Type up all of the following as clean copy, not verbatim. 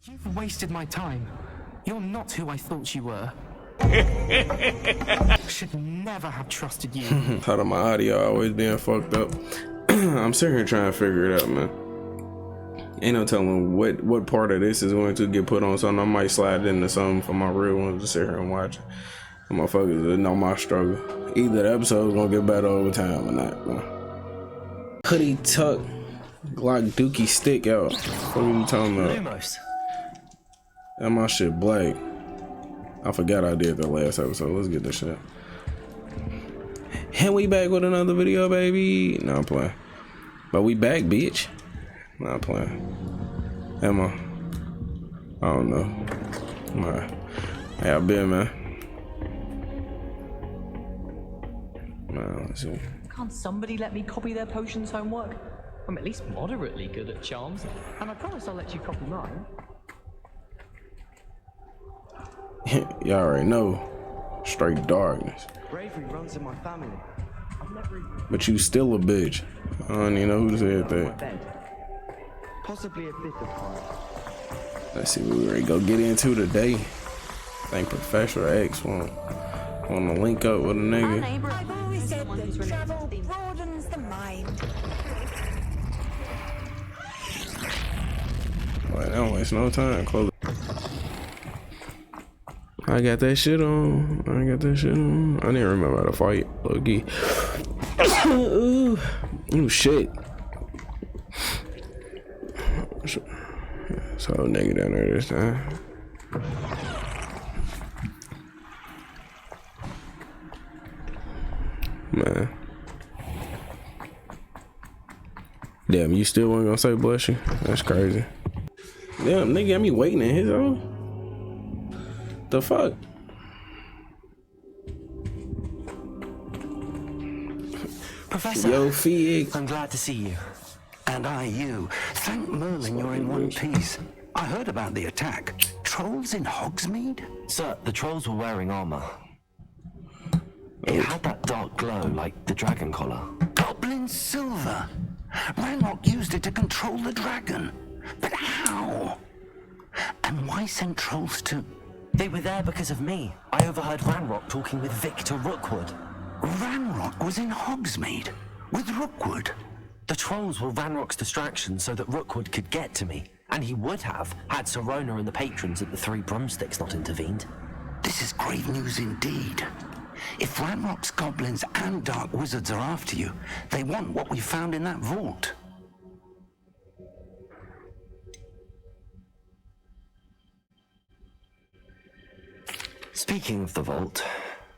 You've wasted my time. You're not who I thought you were. Should never have trusted you. Thought of my audio always being fucked up. I'm sitting here trying to figure it out, man. Ain't no telling what part of this is going to get put on something. I might slide into something for my real ones to sit here and watch. And motherfuckers that know my struggle. Either the episode's gonna get better over time or not, man. Hoodie tuck, Glock dookie stick out. What are you talking about? Lumos. That my shit black. I forgot I did the last episode. Let's get this shit. And we back with another video, baby. Nah, I'm playing. But we back, bitch. Nah, I'm playing. Am I? I don't know. Alright. How y'all been, man? Let's see. Can't somebody let me copy their potions homework? I'm at least moderately good at charms, and I promise I'll let you copy mine. Y'all already know. Straight darkness. Bravery runs in my family. But you still a bitch. I don't even know who said that. Possibly a bit of fire. Let's see what we're ready to go get into today. I think Professor X want to link up with a nigga. I've always said that travel broadens the mind. Well, don't waste no time. Close it. I got that shit on. I didn't remember how to fight. Loki. Ooh, shit. So nigga down there this time. Man. Damn, you still weren't gonna say bless you? That's crazy. Damn, nigga got me waiting in his own. The fuck? Professor, Yo, Fig. I'm glad to see you. And I you. Thank Merlin you're in one piece. I heard about the attack. Trolls in Hogsmeade? Sir, the trolls were wearing armor. It had that dark glow like the dragon collar. Goblin silver. Ranrock used it to control the dragon. But how? And why send trolls to... They were there because of me. I overheard Ranrock talking with Victor Rookwood. Ranrock was in Hogsmeade with Rookwood. The trolls were Ranrock's distraction so that Rookwood could get to me. And he would have had Sirona and the patrons at the Three Broomsticks not intervened. This is grave news indeed. If Ranrock's goblins and dark wizards are after you, they want what we found in that vault. Speaking of the vault,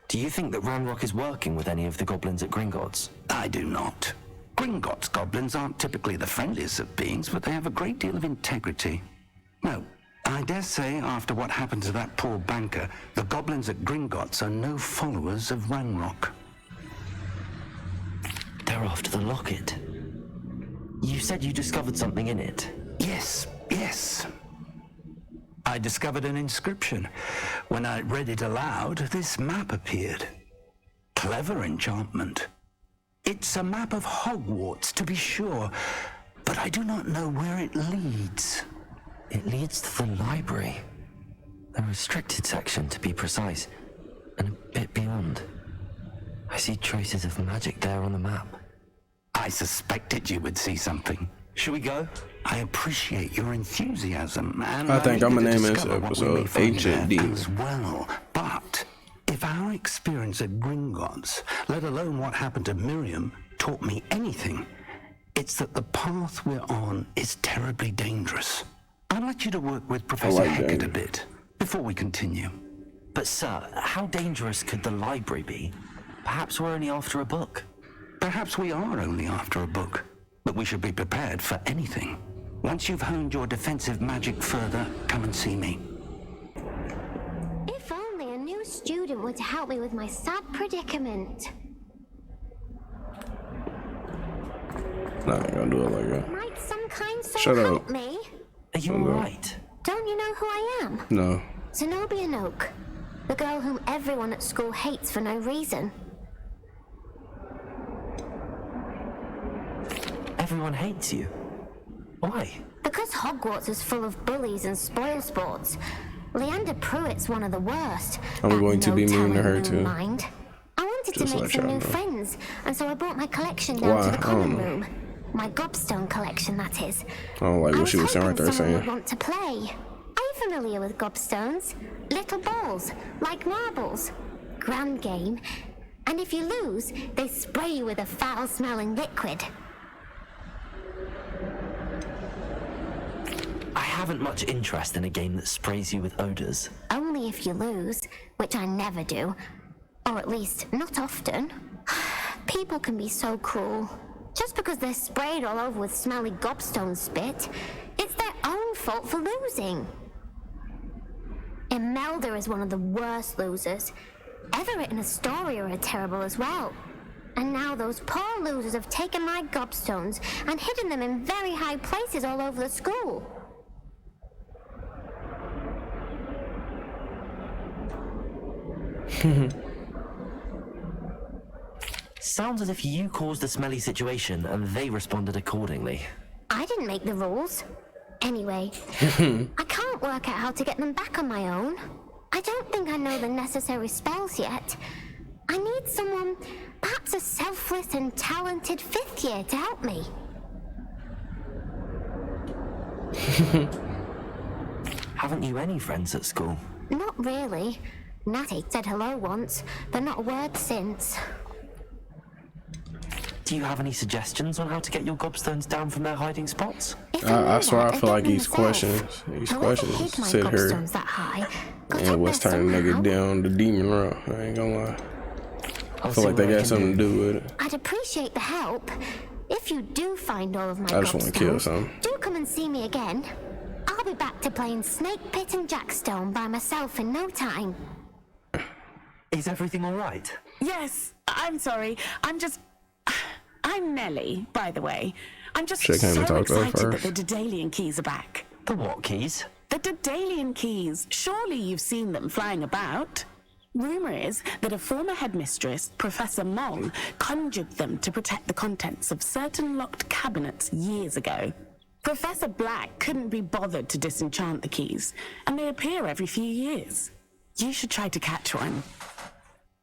do you think that Ranrock is working with any of the goblins at Gringotts? I do not. Gringotts goblins aren't typically the friendliest of beings, but they have a great deal of integrity. No, I dare say after what happened to that poor banker, the goblins at Gringotts are no followers of Ranrock. They're after the locket. You said you discovered something in it. Yes. I discovered an inscription. When I read it aloud, this map appeared. Clever enchantment. It's a map of Hogwarts, to be sure, but I do not know where it leads. It leads to the library. The restricted section, to be precise, and a bit beyond. I see traces of magic there on the map. I suspected you would see something. Shall we go? I appreciate your enthusiasm, and I think I'm gonna name this discover what we may episode find Ancient there Demons. as well. But if our experience at Gringotts, let alone what happened to Miriam, taught me anything, it's that the path we're on is terribly dangerous. I'd like you to work with Professor Heckett a bit before we continue. But sir, how dangerous could the library be? Perhaps we're only after a book. Perhaps we are only after a book, but we should be prepared for anything. Once you've honed your defensive magic further, come and see me. If only a new student were to help me with my sad predicament. Nah, I ain't gonna do it like that. Might some kind soul Shut up. help me? Are you alright? Don't you know who I am? No. Zenobia Noak, the girl whom everyone at school hates for no reason. Everyone hates you. Why? The Because Hogwarts is full of bullies and spoilsports, Leander Pruitt's one of the worst. I'm going to be mean to her too. I wanted Just to make let some y'all new know. friends, and so I brought my collection down to the Why? I common don't know. room. My gobstone collection, that is. I don't like what she was saying right there someone would saying. want to play. Are you familiar with gobstones? Little balls, like marbles. Grand game. And if you lose, they spray you with a foul-smelling liquid. I haven't much interest in a game that sprays you with odors. Only if you lose, which I never do. Or at least, not often. People can be so cruel. Just because they're sprayed all over with smelly gobstone spit, it's their own fault for losing. Imelda is one of the worst losers. Everett and Astoria are terrible as well. And now those poor losers have taken my gobstones and hidden them in very high places all over the school. Sounds as if you caused the smelly situation and they responded accordingly. I didn't make the rules. Anyway, I can't work out how to get them back on my own. I don't think I know the necessary spells yet. I need someone, perhaps a selfless and talented fifth year to help me. Haven't you any friends at school? Not really. Natty said hello once, but not a word since. Do you have any suggestions on how to get your gobstones down from their hiding spots? I swear I feel like these questions sit here and what's turning nigga down the demon route. I ain't gonna lie. I feel like they got something to do with it. I'd appreciate the help. If you do find all of my I just want to kill something. do come and see me again. I'll be back to playing Snake Pit and Jackstone by myself in no time. Is everything all right? Yes, I'm sorry. I'm Nellie, by the way. I'm just Shake hand and so talk to her excited that first. the Daedalian keys are back. The what keys? The Daedalian keys. Surely you've seen them flying about. Rumor is that a former headmistress, Professor Mong, conjured them to protect the contents of certain locked cabinets years ago. Professor Black couldn't be bothered to disenchant the keys, and they appear every few years. You should try to catch one.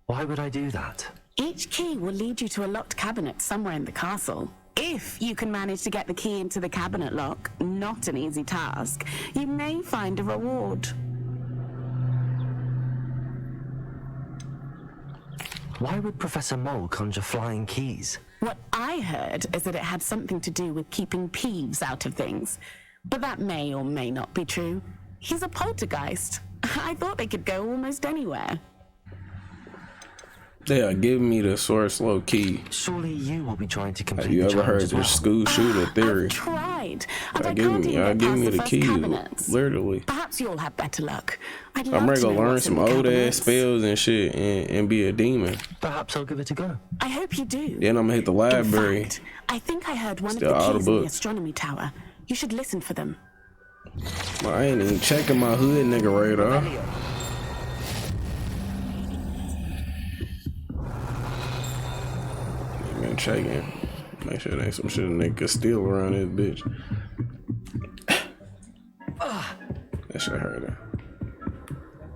Why would I do that? Each key will lead you to a locked cabinet somewhere in the castle. If you can manage to get the key into the cabinet lock, not an easy task, you may find a reward. Why would Professor Mole conjure flying keys? What I heard is that it had something to do with keeping Peeves out of things. But that may or may not be true. He's a poltergeist. I thought they could go almost anywhere. They are giving me the source low key. Surely you will be trying to complete Have you the ever challenge heard as this well. school shooter theory? I've tried, and I Y'all give can't me, even y'all get give past me the the first key, cabinets. literally. Perhaps you'll have better luck. I'd love I'm ready to to know learn what's in some the old ass cabinets. spells and shit and be a demon. Perhaps I'll give it a go. I hope you do. Then I'm gonna hit the library. In fact, I think I heard one Still of all the the keys in the books. astronomy tower. You should listen for them. Well, I ain't even checking my hood nigga radar. Man, checking. Make sure there ain't some shit a nigga can steal around this bitch. That shit hurt her.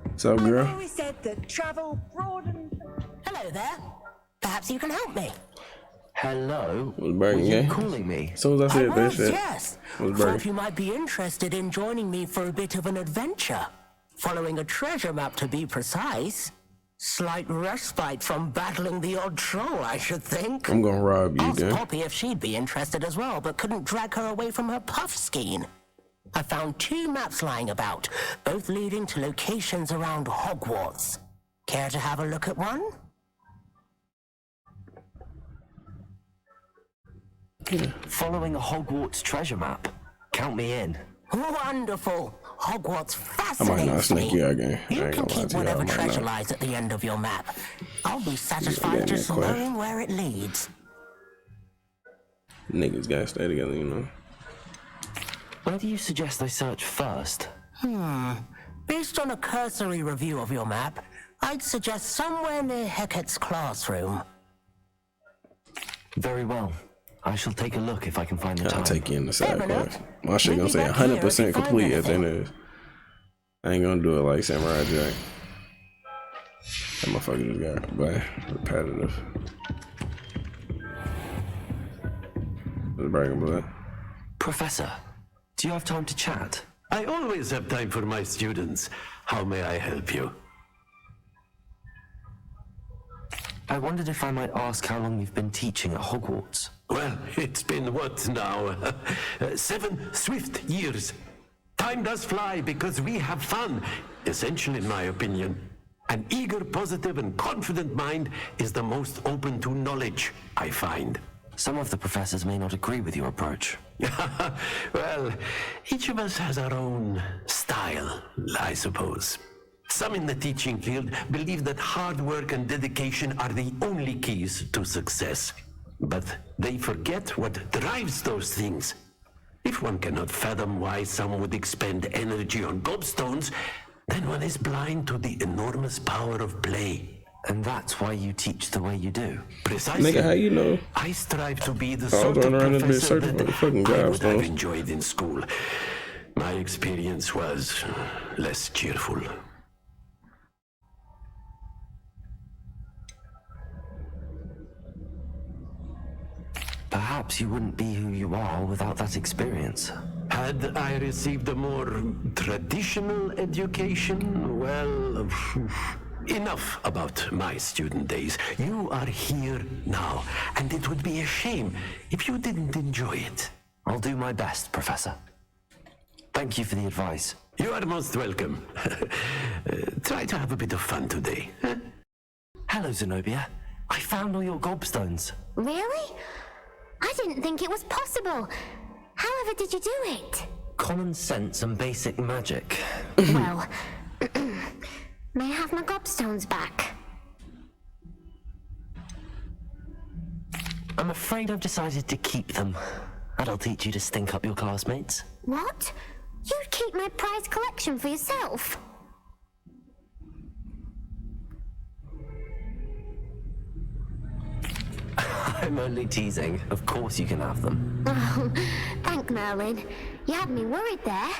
What's up, girl? always said that travel broadened. Hello there. Perhaps you can help me. Hello? Was Were Burger you Gang? calling me? As soon as I said that shit, yes. was Thought Burger. you might be interested in joining me for a bit of an adventure. Following a treasure map, to be precise. Slight respite from battling the odd troll, I should think. I'm gonna rob you, Asked gang. Poppy if she'd be interested as well, but couldn't drag her away from her puff skein. I found 2 maps lying about, both leading to locations around Hogwarts. Care to have a look at one? Following a Hogwarts treasure map. Count me in. Wonderful. Hogwarts I might not fascinates sneak me. you out, gang. I You ain't can gonna lie keep to you. I whatever might treasure not. lies at the end of your map. I'll be Yeah, satisfied just that question. knowing where it leads. Niggas gotta stay together, you know. Where do you suggest I search first? Based on a cursory review of your map, I'd suggest somewhere near Hecat's classroom. Very well. I shall take a look if I can find the time. I'll take you in the side Fair quest. enough. My shit gonna Maybe say back here if 100% you find complete at the end of anything. this. I ain't gonna do it like Samurai Jack. That motherfucker just got by repetitive. The Dragon Blood. Professor, do you have time to chat? I always have time for my students. How may I help you? I wondered if I might ask how long you've been teaching at Hogwarts. Well, it's been what now? 7 swift years. Time does fly because we have fun, essential in my opinion. An eager, positive, and confident mind is the most open to knowledge, I find. Some of the professors may not agree with your approach. Well, each of us has our own style, I suppose. Some in the teaching field believe that hard work and dedication are the only keys to success. But they forget what drives those things. If one cannot fathom why some would expend energy on gobstones, then one is blind to the enormous power of play. And that's why you teach the way you do. Precisely. Nigga, how you know? I strive to be the I was sort of running around and being professor searching for that the fucking I would have gobstones. enjoyed in school. My experience was less cheerful. Perhaps you wouldn't be who you are without that experience. Had I received a more traditional education, well, enough about my student days. You are here now, and it would be a shame if you didn't enjoy it. I'll do my best, Professor. Thank you for the advice. You are most welcome. Try to have a bit of fun today. Hello, Zenobia. I found all your gobstones. Really? I didn't think it was possible. However did you do it? Common sense and basic magic. Well, may I have my gobstones back? I'm afraid I've decided to keep them. That'll teach you to stink up your classmates. What? You'd keep my prized collection for yourself? I'm only teasing. Of course you can have them. Oh, thank Merlin. You had me worried there.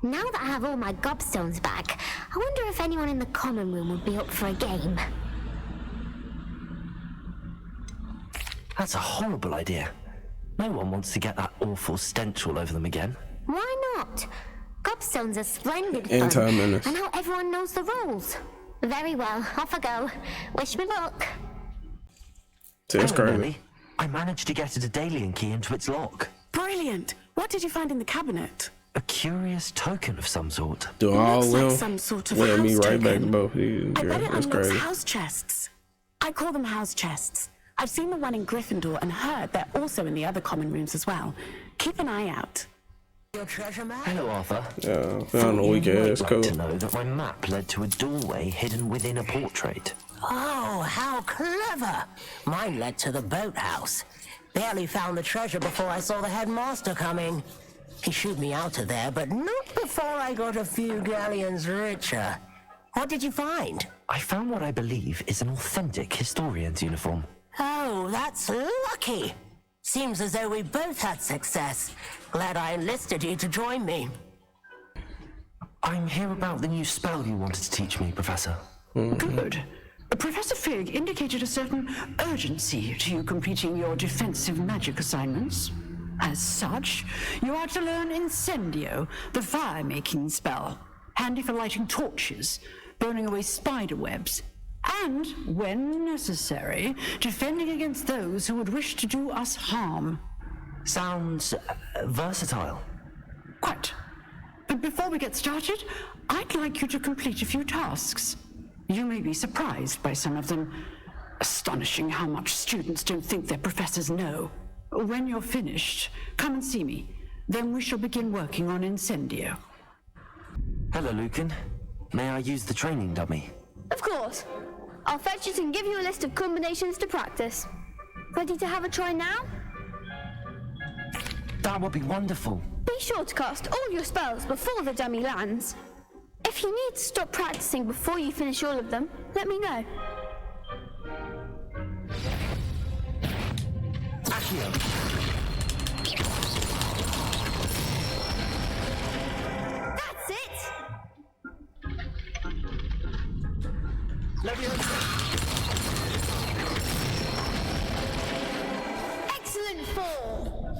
Now that I have all my gobstones back, I wonder if anyone in the common room would be up for a game. That's a horrible idea. No one wants to get that awful stench all over them again. Why not? Gobstones are splendid fun. Anti-menace. And now everyone knows the rules. Very well, off I go. Wish me luck. It's Hello, crazy. Lily. I managed to get a Daedalian key into its lock. Brilliant. What did you find in the cabinet? A curious token of some sort. Do all Looks like them some sort of let me house right back to token. both of you. I bet it That's unlocks crazy. house chests. I call them house chests. I've seen the one in Gryffindor and heard they're also in the other common rooms as well. Keep an eye out. Your treasure map? Hello, Arthur. Yeah, found a weak You might ass like code. to know that my map led to a doorway hidden within a portrait. Oh, how clever! Mine led to the boathouse. Barely found the treasure before I saw the headmaster coming. He shooed me out of there, but not before I got a few galleons richer. What did you find? I found what I believe is an authentic historian's uniform. Oh, that's lucky. Seems as though we both had success. Glad I enlisted you to join me. I'm here about the new spell you wanted to teach me, Professor. Good. Professor Fig indicated a certain urgency to you completing your defensive magic assignments. As such, you are to learn Incendio, the fire-making spell, handy for lighting torches, burning away spider webs, and, when necessary, defending against those who would wish to do us harm. Sounds versatile. Quite. But before we get started, I'd like you to complete a few tasks. You may be surprised by some of them. Astonishing how much students don't think their professors know. When you're finished, come and see me. Then we shall begin working on Incendio. Hello, Lucan. May I use the training dummy? Of course. I'll fetch it and give you a list of combinations to practice. Ready to have a try now? That would be wonderful. Be sure to cast all your spells before the dummy lands. If you need to stop practicing before you finish all of them, let me know. Accio. Excellent fall.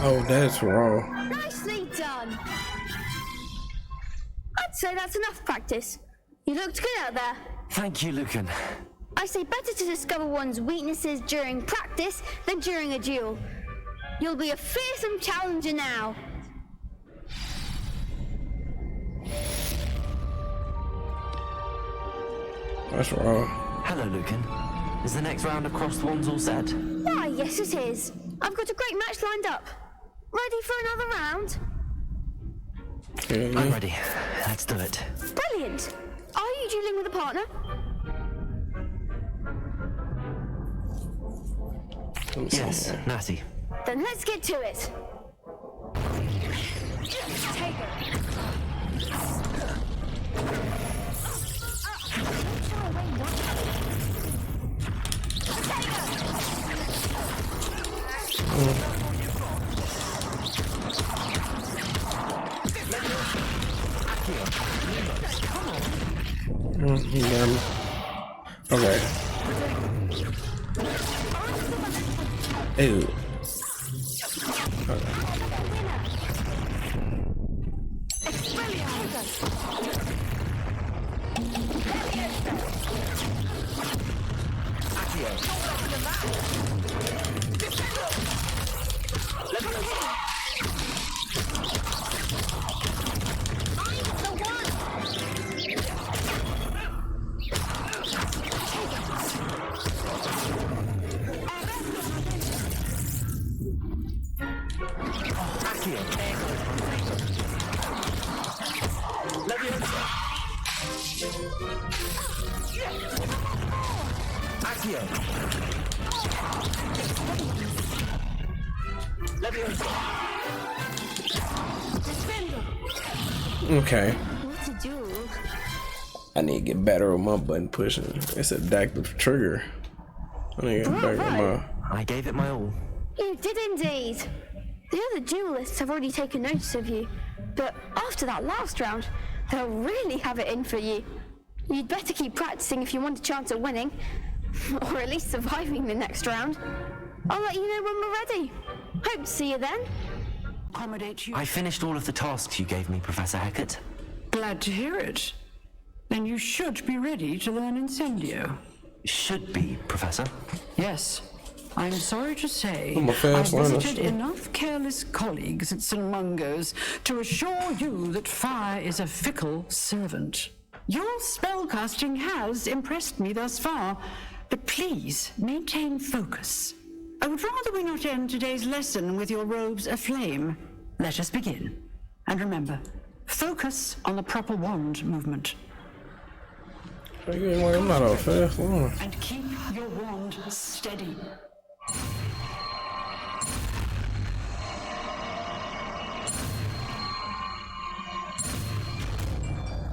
Oh, that's wrong. Nicely done. I'd say that's enough practice. You looked good out there. Thank you, Lucan. I say better to discover one's weaknesses during practice than during a duel. You'll be a fearsome challenger now. That's wrong. Hello, Lucan. Is the next round of crossed wands all set? Why, yes it is. I've got a great match lined up. Ready for another round? I'm ready. Let's do it. Brilliant. Are you dueling with a partner? Yes, Natty. Then let's get to it. Take her. Okay. Ew. Okay. What's a duel? I need to get better with my button pushing. It's adaptive trigger. I need to get better with my. I gave it my all. You did indeed. The other duelists have already taken notice of you, but after that last round, they'll really have it in for you. You'd better keep practicing if you want a chance at winning, or at least surviving the next round. I'll let you know when we're ready. Hope to see you then. Accommodate you. I finished all of the tasks you gave me, Professor Hecat. Glad to hear it. Then you should be ready to learn Incendio. Should be, Professor. Yes. I'm sorry to say, I'm a I've fast learner. visited enough careless colleagues at St. Mungo's to assure you that fire is a fickle servant. Your spellcasting has impressed me thus far, but please maintain focus. I would rather we not end today's lesson with your robes aflame. Let us begin. And remember, focus on the proper wand movement. I'm not a fast learner. And keep your wand steady.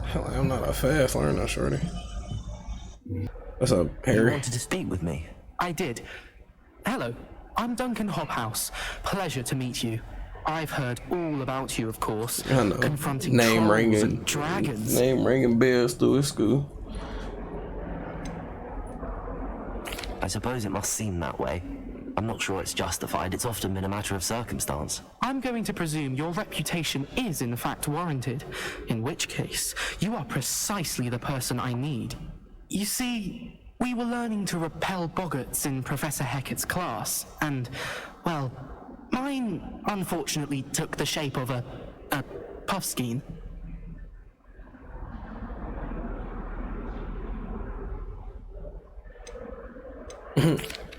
Hell, I'm not a fast learner, shorty. What's up, You Harry? wanted to speak with me? I did. Hello, I'm Duncan Hobhouse. Pleasure to meet you. I've heard all about you, of course. I know. Confronting Name trolls ringing, and dragons. Name ringing bells through his school. I suppose it must seem that way. I'm not sure it's justified. It's often been a matter of circumstance. I'm going to presume your reputation is in fact warranted, in which case you are precisely the person I need. You see, we were learning to repel boggarts in Professor Hecat's class, and, well, mine unfortunately took the shape of a puffskein.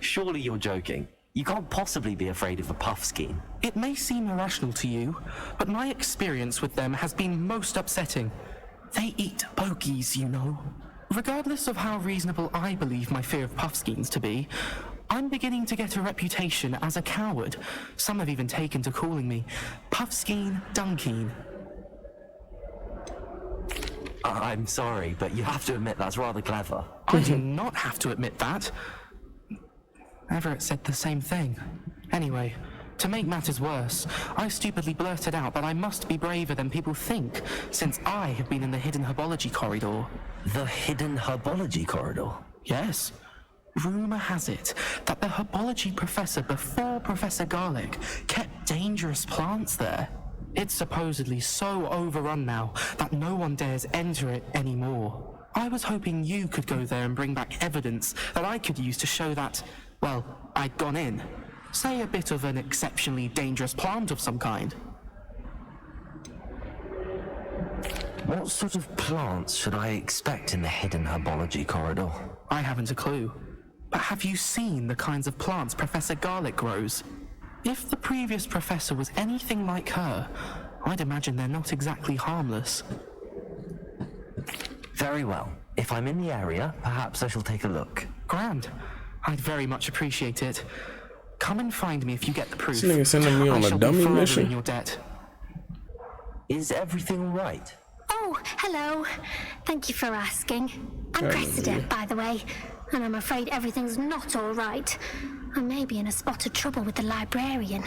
Surely you're joking. You can't possibly be afraid of a puffskein. It may seem irrational to you, but my experience with them has been most upsetting. They eat bogies, you know. Regardless of how reasonable I believe my fear of puffskeins to be, I'm beginning to get a reputation as a coward. Some have even taken to calling me Puffskein Dunkeen. I'm sorry, but you have to admit that's rather clever. I do not have to admit that. Everett said the same thing. Anyway, To make matters worse, I stupidly blurted out that I must be braver than people think, since I have been in the hidden herbology corridor. The hidden herbology corridor? Yes. Rumor has it that the herbology professor before Professor Garlic kept dangerous plants there. It's supposedly so overrun now that no one dares enter it anymore. I was hoping you could go there and bring back evidence that I could use to show that, well, I'd gone in. Say a bit of an exceptionally dangerous plant of some kind. What sort of plants should I expect in the hidden herbology corridor? I haven't a clue. But have you seen the kinds of plants Professor Garlic grows? If the previous professor was anything like her, I'd imagine they're not exactly harmless. Very well. If I'm in the area, perhaps I shall take a look. Grand. I'd very much appreciate it. Come and find me if you get the proof. This nigga sending me on a dummy mission. In your debt. Is everything all right? Oh, hello. Thank you for asking. I'm Cressida, by the way, and I'm afraid everything's not all right. I may be in a spot of trouble with the librarian.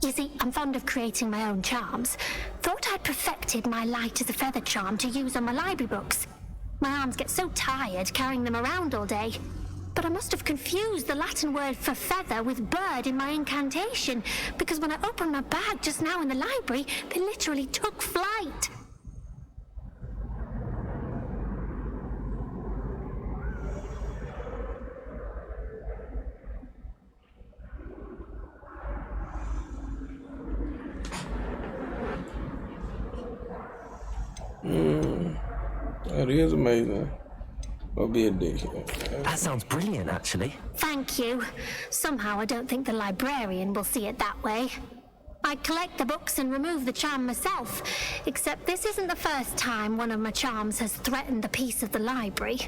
You see, I'm fond of creating my own charms. Thought I'd perfected my light as a feather charm to use on my library books. My arms get so tired carrying them around all day. But I must have confused the Latin word for feather with bird in my incantation, because when I opened my bag just now in the library, they literally took flight. That is amazing. I'll be a dick. That sounds brilliant, actually. Thank you. Somehow I don't think the librarian will see it that way. I collect the books and remove the charm myself, except this isn't the first time one of my charms has threatened the peace of the library.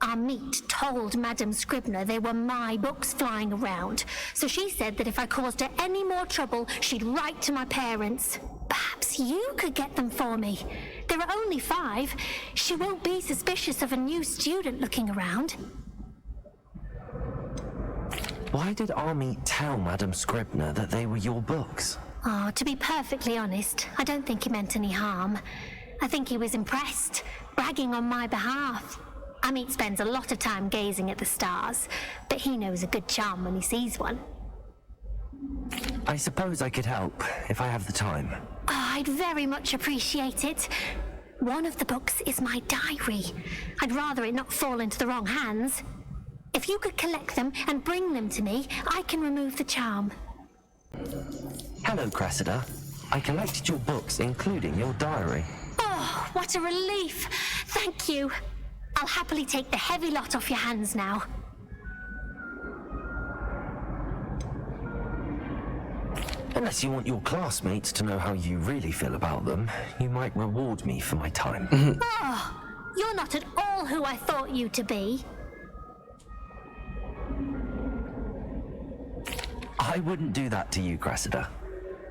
Our meet told Madame Scribner they were my books flying around, so she said that if I caused her any more trouble, she'd write to my parents. Perhaps you could get them for me. There are only 5. She won't be suspicious of a new student looking around. Why did Army tell Madame Scribner that they were your books? Oh, to be perfectly honest, I don't think he meant any harm. I think he was impressed, bragging on my behalf. Amit spends a lot of time gazing at the stars, but he knows a good charm when he sees one. I suppose I could help, if I have the time. Oh, I'd very much appreciate it. One of the books is my diary. I'd rather it not fall into the wrong hands. If you could collect them and bring them to me, I can remove the charm. Hello, Cressida. I collected your books, including your diary. Oh, what a relief! Thank you. I'll happily take the heavy lot off your hands now. Unless you want your classmates to know how you really feel about them, you might reward me for my time. Oh, you're not at all who I thought you to be. I wouldn't do that to you, Cressida.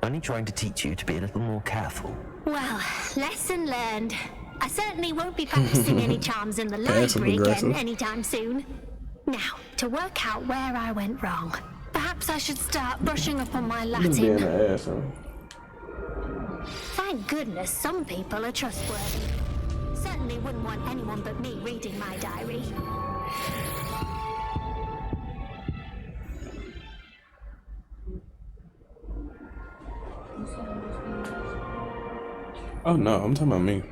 Only trying to teach you to be a little more careful. Well, lesson learned. I certainly won't be practicing any charms in the library again anytime soon. Now, to work out where I went wrong. Perhaps I should start brushing up on my Latin. Thank goodness some people are trustworthy. Certainly wouldn't want anyone but me reading my diary. Oh no, I'm talking about me.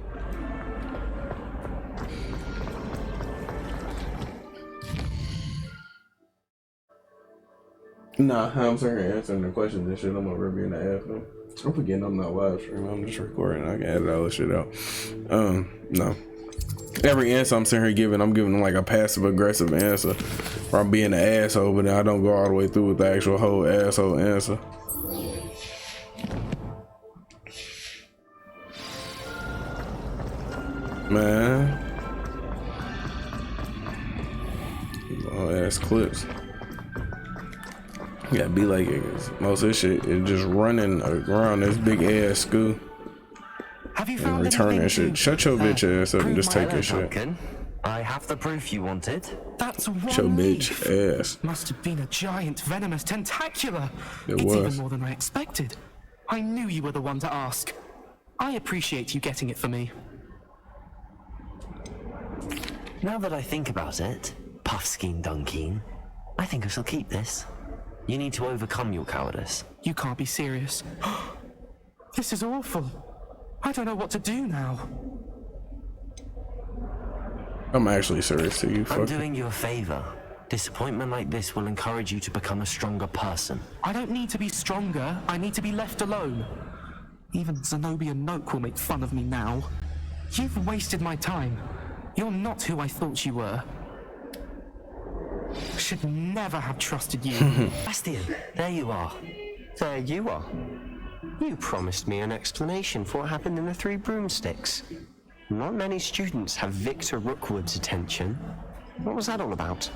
Nah, I'm sorry, answering the questions and shit. I'm over being the ass though. I'm forgetting I'm not live streaming. I'm just recording. I can edit all this shit out. No. Every answer I'm sitting here giving, I'm giving like a passive aggressive answer, or I'm being an asshole, but then I don't go all the way through with the actual whole asshole answer. Man, long ass clips. You gotta be like it. Most of this shit is just running around this big ass school Have you and found returning anything shit. to, Shut your bitch ass up and just take your shit. Duncan. I have the proof you wanted. That's one Show leaf. bitch ass. Must have been a giant venomous tentacula. It It's was. even more than I expected. I knew you were the one to ask. I appreciate you getting it for me. Now that I think about it, Puffskein Dunkeen, I think I shall keep this. You need to overcome your cowardice. You can't be serious. This is awful. I don't know what to do now. I'm actually serious to you. I'm Fuck. doing you a favor. Disappointment like this will encourage you to become a stronger person. I don't need to be stronger. I need to be left alone. Even Zenobia Noak will make fun of me now. You've wasted my time. You're not who I thought you were. Should never have trusted you. Bastian, there you are. There you are. You promised me an explanation for what happened in the Three Broomsticks. Not many students have Victor Rookwood's attention. What was that all about?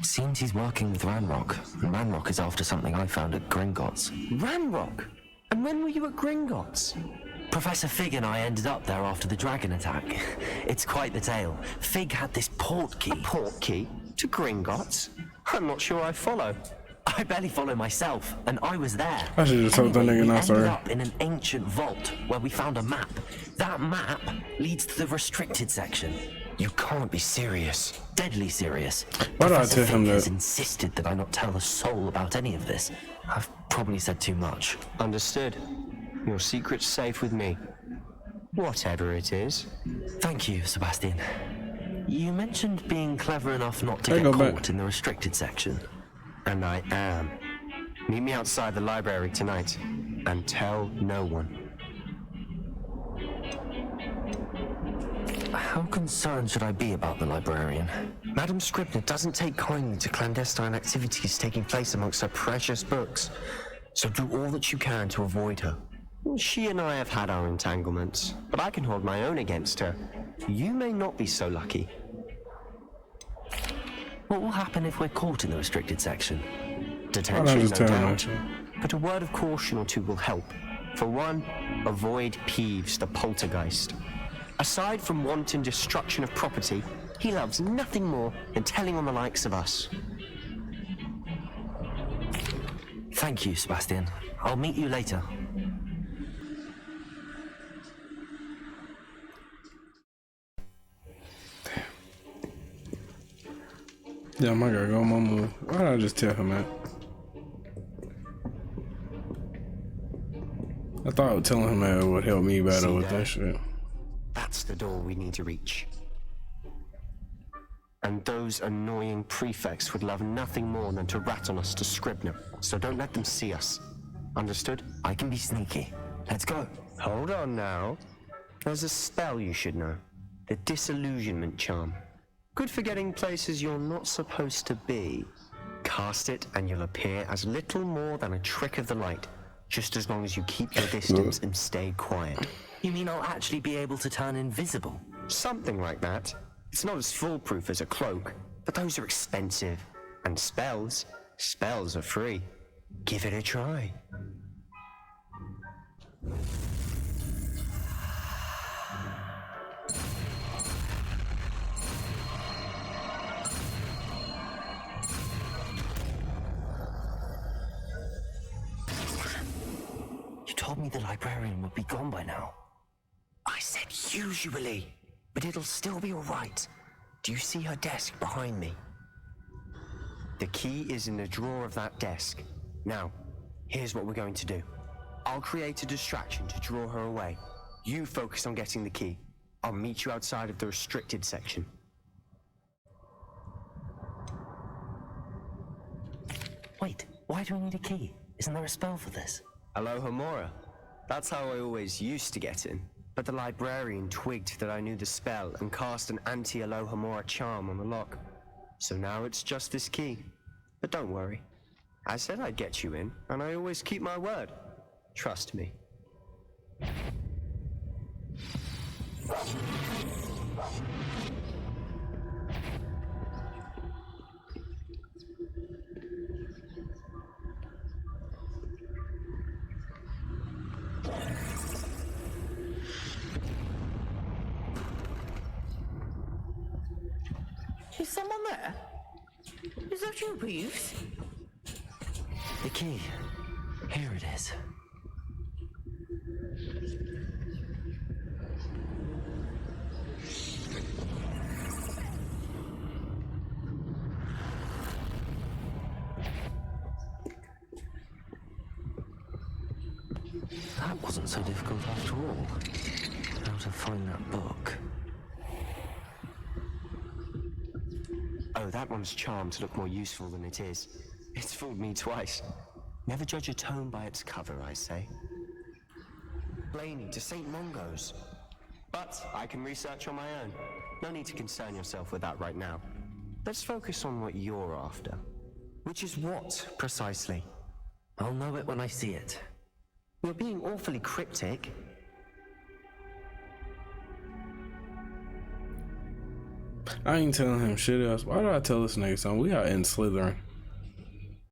Seems he's working with Ranrock, and Ranrock is after something I found at Gringotts. Ranrock? And when were you at Gringotts? Professor Fig and I ended up there after the dragon attack. It's quite the tale. Fig had this port key. A port key? To Gringotts? I'm not sure I follow. I barely follow myself, and I was there. I should just told that nigga we not ended sorry. up in an ancient vault where we found a map. That map leads to the restricted section. You can't be serious. Deadly serious. Why do I Professor tell him Fig has that? insisted that I not tell a soul about any of this. I've probably said too much. Understood. Your secret's safe with me. Whatever it is. Thank you, Sebastian. You mentioned being clever enough not to I get go caught back. in the restricted section. And I am. Meet me outside the library tonight. And tell no one. How concerned should I be about the librarian? Madam Scribner doesn't take kindly to clandestine activities taking place amongst her precious books. So do all that you can to avoid her. She and I have had our entanglements, but I can hold my own against her. You may not be so lucky. What will happen if we're caught in the restricted section? Detention, just no tell him doubt. that. But a word of caution or two will help. For one, avoid Peeves, the poltergeist. Aside from wanton destruction of property, he loves nothing more than telling on the likes of us. Thank you, Sebastian. I'll meet you later. Damn, I gotta go on my move. Why don't I just tell him that? I thought telling him that would help me better See with there? that shit. That's the door we need to reach. And those annoying prefects would love nothing more than to rat on us to Scribner. So don't let them see us. Understood? I can be sneaky. Let's go. Hold on now. There's a spell you should know. The Disillusionment Charm. Good for getting places you're not supposed to be. Cast it and you'll appear as little more than a trick of the light. Just as long as you keep your distance and stay quiet. You mean I'll actually be able to turn invisible? Something like that. It's not as foolproof as a cloak, but those are expensive. And spells are free. Give it a try. You told me the librarian would be gone by now. I said usually, but it'll still be all right. Do you see her desk behind me? The key is in the drawer of that desk. Now, here's what we're going to do. I'll create a distraction to draw her away. You focus on getting the key. I'll meet you outside of the restricted section. Wait, why do we need a key? Isn't there a spell for this? Alohomora. That's how I always used to get in. But the librarian twigged that I knew the spell and cast an anti-Alohomora charm on the lock. So now it's just this key. But don't worry. I said I'd get you in, and I always keep my word. Trust me. Sir? Is that you, Reeves? The key. Here it is. That wasn't so difficult after all. How to find that book. Oh, that one's charmed to look more useful than it is. It's fooled me twice. Never judge a tome by its cover, I say. Blaney, to St. Mungo's. But I can research on my own. No need to concern yourself with that right now. Let's focus on what you're after. Which is what, precisely? I'll know it when I see it. You're being awfully cryptic. I ain't telling him shit else. Why did I tell this nigga something? We out in Slytherin.